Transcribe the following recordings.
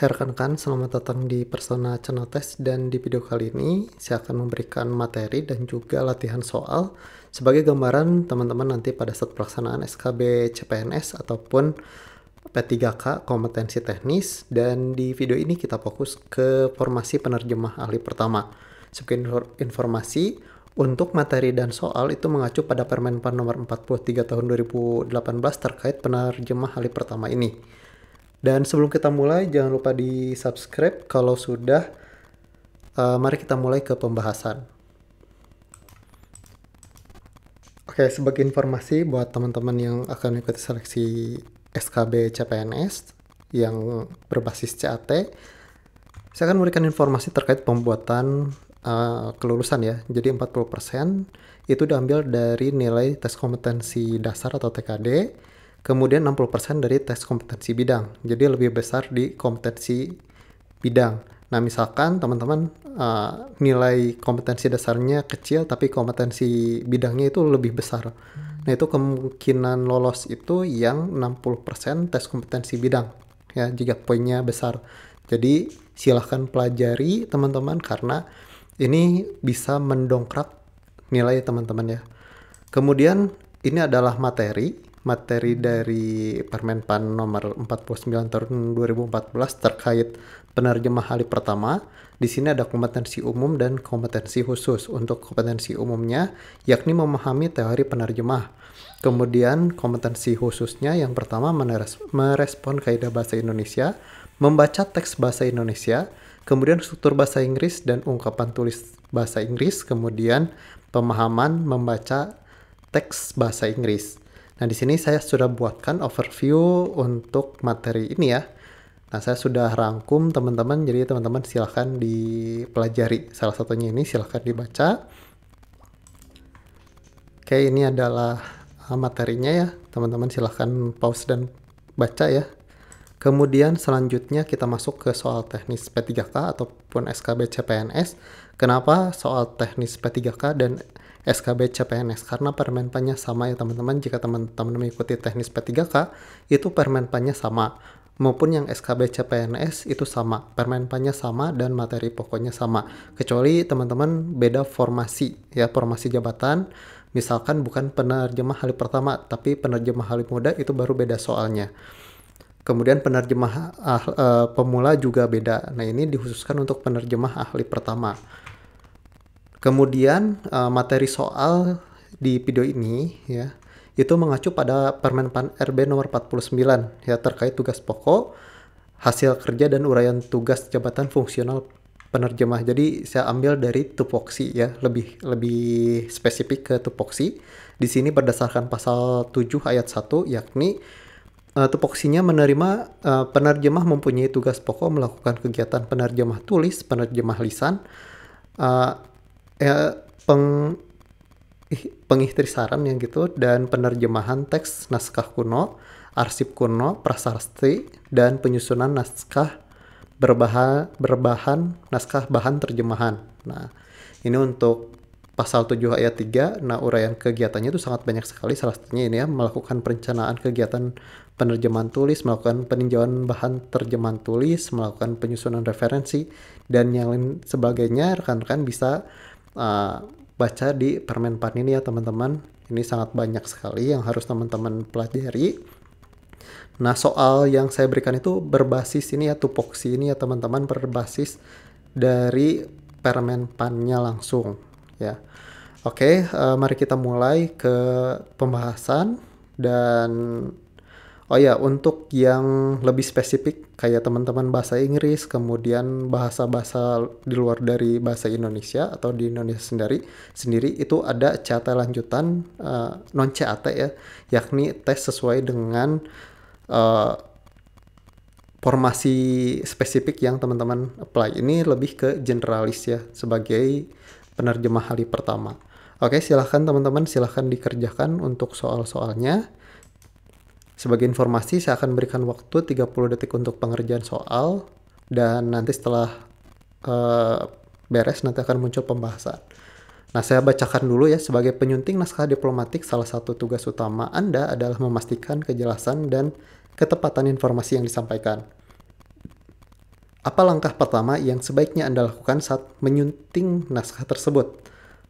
Hai rekan-rekan, selamat datang di Persona Channel Test, dan di video kali ini saya akan memberikan materi dan juga latihan soal sebagai gambaran teman-teman nanti pada saat pelaksanaan SKB CPNS ataupun P3K kompetensi teknis. Dan di video ini kita fokus ke formasi penerjemah ahli pertama. Sebagai informasi, untuk materi dan soal itu mengacu pada Permenpan nomor 43 tahun 2018 terkait penerjemah ahli pertama ini. Dan sebelum kita mulai, jangan lupa di subscribe kalau sudah. Mari kita mulai ke pembahasan. Oke, sebagai informasi buat teman-teman yang akan mengikuti seleksi SKB CPNS yang berbasis CAT, saya akan memberikan informasi terkait pembuatan kelulusan ya. Jadi 40% itu diambil dari nilai tes kompetensi dasar atau TKD, kemudian 60% dari tes kompetensi bidang. Jadi lebih besar di kompetensi bidang. Nah, misalkan teman-teman nilai kompetensi dasarnya kecil tapi kompetensi bidangnya itu lebih besar. Nah, itu kemungkinan lolos itu yang 60% tes kompetensi bidang ya, jika poinnya besar. Jadi silahkan pelajari teman-teman karena ini bisa mendongkrak nilai teman-teman ya. Kemudian ini adalah materi dari Permenpan nomor 49 tahun 2014 terkait penerjemah ahli pertama. Di sini ada kompetensi umum dan kompetensi khusus. Untuk kompetensi umumnya yakni memahami teori penerjemah. Kemudian kompetensi khususnya yang pertama merespon kaidah bahasa Indonesia, membaca teks bahasa Indonesia, kemudian struktur bahasa Inggris dan ungkapan tulis bahasa Inggris, kemudian pemahaman membaca teks bahasa Inggris. Nah, di sini saya sudah buatkan overview untuk materi ini ya. Nah, saya sudah rangkum teman-teman, jadi teman-teman silahkan dipelajari. Salah satunya ini silahkan dibaca. Oke, ini adalah materinya ya. Teman-teman silahkan pause dan baca ya. Kemudian selanjutnya kita masuk ke soal teknis P3K ataupun SKB CPNS. Kenapa soal teknis P3K dan SKB CPNS? Karena permenpannya sama ya teman-teman. Jika teman-teman mengikuti teknis P3K, itu permenpannya sama. Maupun yang SKB CPNS itu sama. Permenpannya sama dan materi pokoknya sama. Kecuali teman-teman beda formasi ya, formasi jabatan. Misalkan bukan penerjemah ahli pertama, tapi penerjemah ahli muda, itu baru beda soalnya. Kemudian penerjemah pemula juga beda. Nah, ini dikhususkan untuk penerjemah ahli pertama. Kemudian materi soal di video ini ya, itu mengacu pada Permenpan RB nomor 49 ya, terkait tugas pokok, hasil kerja dan uraian tugas jabatan fungsional penerjemah. Jadi saya ambil dari tupoksi ya, lebih spesifik ke tupoksi. Di sini berdasarkan pasal 7 ayat 1 yakni tupoksinya menerima penerjemah mempunyai tugas pokok melakukan kegiatan penerjemah tulis, penerjemah lisan, pengikhtisaran yang gitu, dan penerjemahan teks naskah kuno, arsip kuno, prasasti, dan penyusunan naskah berbahan naskah bahan terjemahan. Nah, ini untuk pasal 7 ayat 3. Nah, uraian kegiatannya itu sangat banyak sekali. Salah satunya ini ya, melakukan perencanaan kegiatan penerjemahan tulis, melakukan peninjauan bahan terjemahan tulis, melakukan penyusunan referensi, dan yang lain sebagainya. Rekan-rekan bisa baca di Permenpan ini ya teman-teman. Ini sangat banyak sekali yang harus teman-teman pelajari. Nah, soal yang saya berikan itu berbasis ini ya, tupoksi ini ya teman-teman, berbasis dari Permenpannya langsung ya. Oke, mari kita mulai ke pembahasan. Dan oh ya, untuk yang lebih spesifik kayak teman-teman bahasa Inggris, kemudian bahasa-bahasa di luar dari bahasa Indonesia atau di Indonesia sendiri itu ada CAT lanjutan non CAT ya, yakni tes sesuai dengan formasi spesifik yang teman-teman apply. Ini lebih ke generalis ya, sebagai penerjemah ahli pertama. Oke, silahkan teman-teman, silahkan dikerjakan untuk soal-soalnya. Sebagai informasi, saya akan berikan waktu 30 detik untuk pengerjaan soal, dan nanti setelah beres nanti akan muncul pembahasan. Nah, saya bacakan dulu ya. Sebagai penyunting naskah diplomatik, salah satu tugas utama Anda adalah memastikan kejelasan dan ketepatan informasi yang disampaikan. Apa langkah pertama yang sebaiknya Anda lakukan saat menyunting naskah tersebut?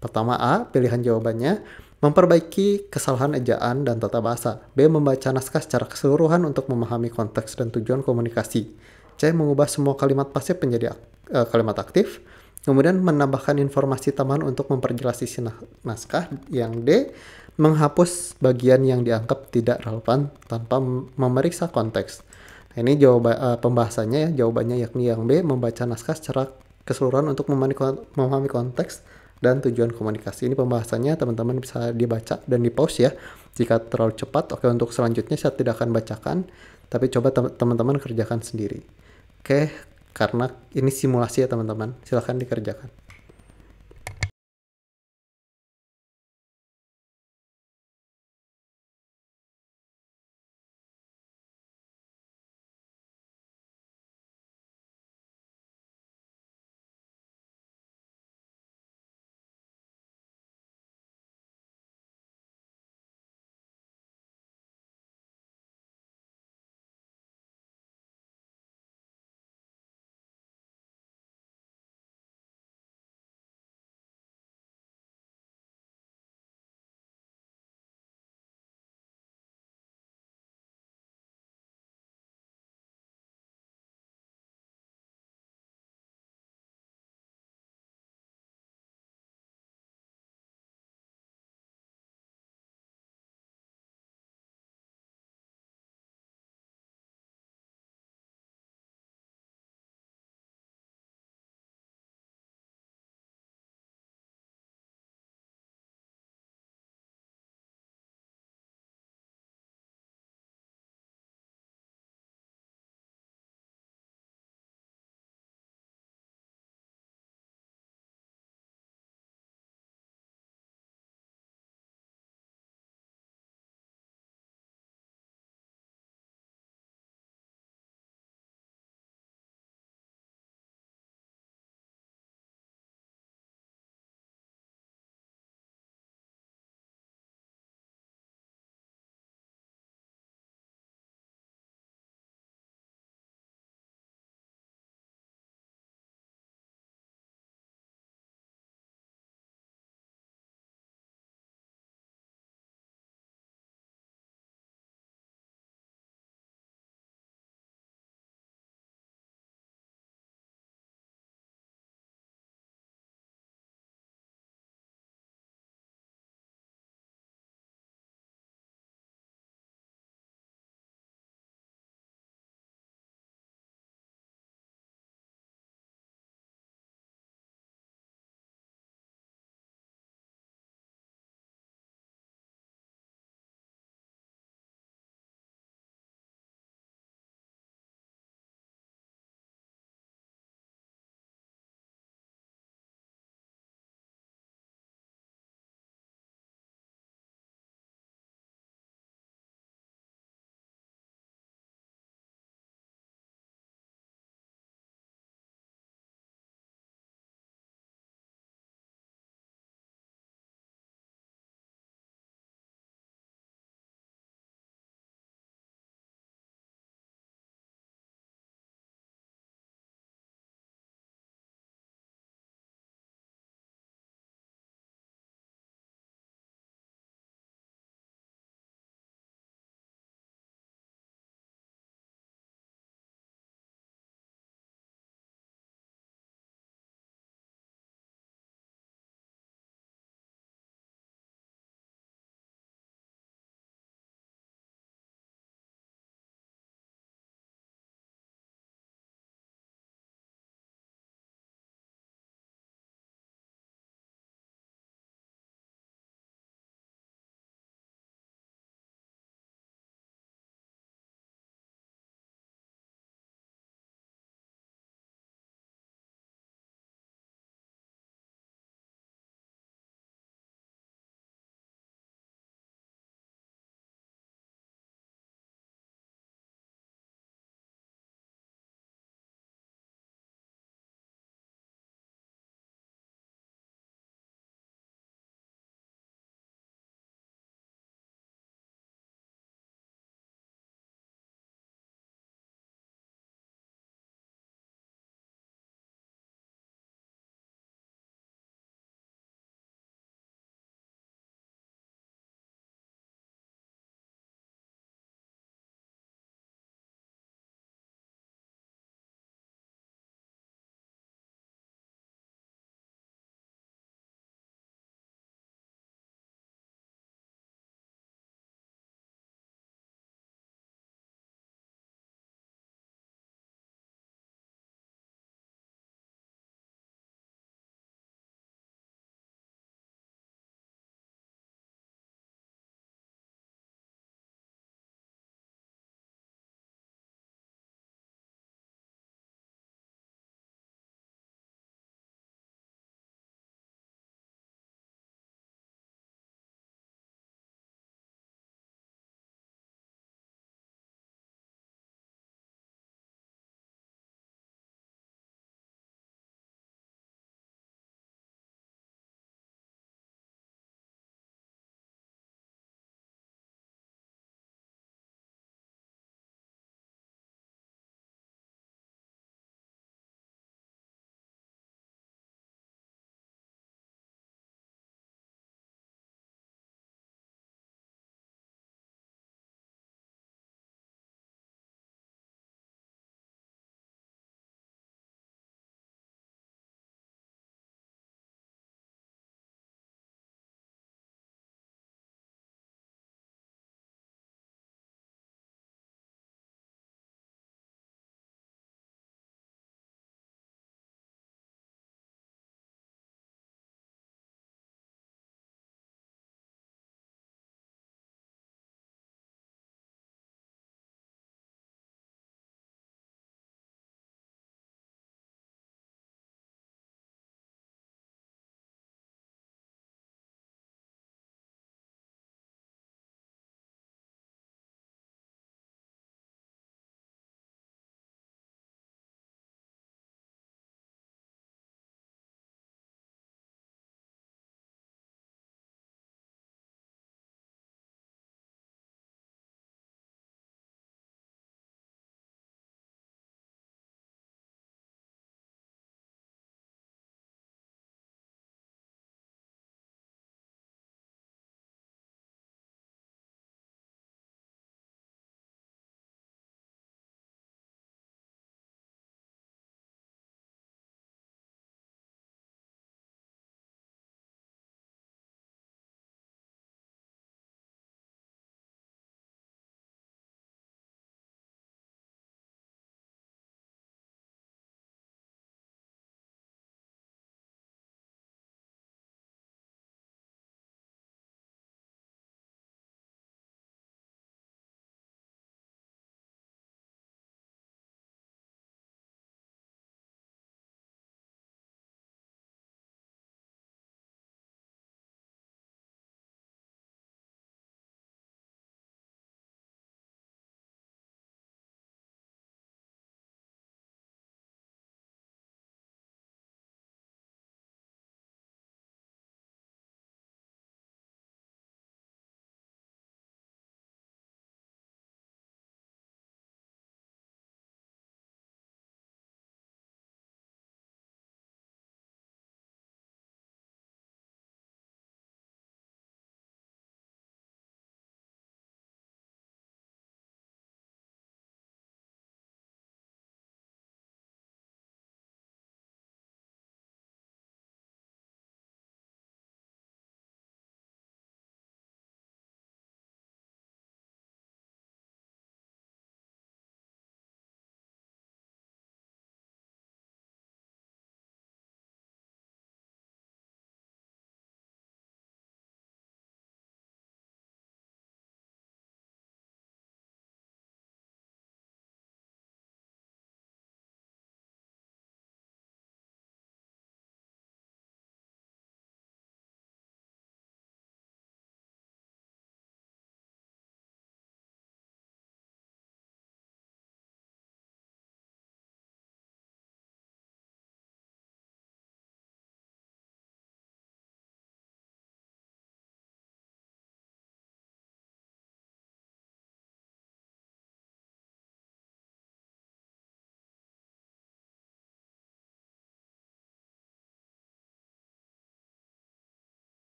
Pertama A, pilihan jawabannya, memperbaiki kesalahan ejaan dan tata bahasa. B, membaca naskah secara keseluruhan untuk memahami konteks dan tujuan komunikasi. C, mengubah semua kalimat pasif menjadi kalimat aktif. Kemudian menambahkan informasi tambahan untuk memperjelas isi naskah. Yang D, menghapus bagian yang dianggap tidak relevan tanpa memeriksa konteks. Nah, ini pembahasannya ya, jawabannya yakni yang B, membaca naskah secara keseluruhan untuk memahami konteks dan tujuan komunikasi. Ini pembahasannya teman-teman bisa dibaca dan di pause ya. Jika terlalu cepat, oke, untuk selanjutnya saya tidak akan bacakan, tapi coba teman-teman kerjakan sendiri. Oke, karena ini simulasi ya teman-teman, silahkan dikerjakan.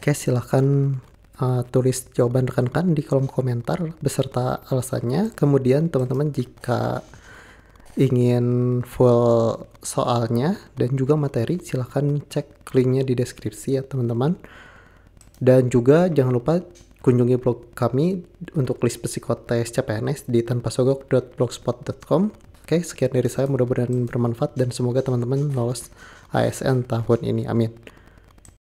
Oke, silahkan tulis jawaban rekan-rekan di kolom komentar beserta alasannya. Kemudian teman-teman jika ingin full soalnya dan juga materi, silahkan cek linknya di deskripsi ya teman-teman. Dan juga jangan lupa kunjungi blog kami untuk list psikotes CPNS di tanpasogok.blogspot.com. Oke, sekian dari saya, mudah-mudahan bermanfaat dan semoga teman-teman lolos ASN tahun ini. Amin.